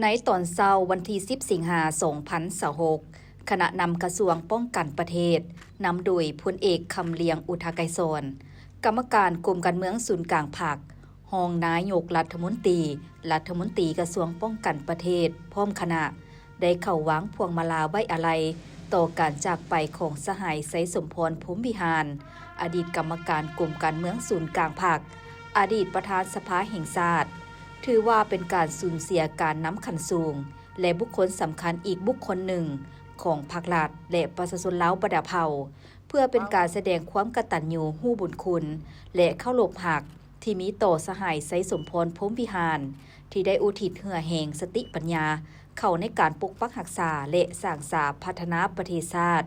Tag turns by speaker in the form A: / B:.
A: ในตอนเช้าวันที่10 สิงหาคม 2026 คณะนำกระทรวงป้องกันประเทศนำโดยพลเอกคำเลียงอุทาไกรสอนกรรมการกรมการเมืองศูนย์กลางภาครองนายกรัฐมนตรีกระทรวงป้องกันประเทศพร้อมคณะได้เข้าวางพวงมาลาไว้อาลัยต่อการจากไปของสหายไสยสมพรพรหมวิหารอดีตกรรมการกรมการเมืองศูนย์กลางภาคอดีตประธานสภาแห่งชาติถือว่าเป็นการสูญเสียการนำขันสูงและบุคคลสำคัญอีกบุคคลหนึ่งของภาครัฐและประชาชนลาวบ่ดาเผ่าเพื่อเป็นการแสดงความกตัญญูรู้บุญคุณและเคารพหักที่มีต่อสหายไสยสมพรพรหมวิหารที่ได้อุทิศเหือแห่งสติปัญญาเข้าในการปกปักรักษาและสร้างสรรค์พัฒนาประเทศชาติ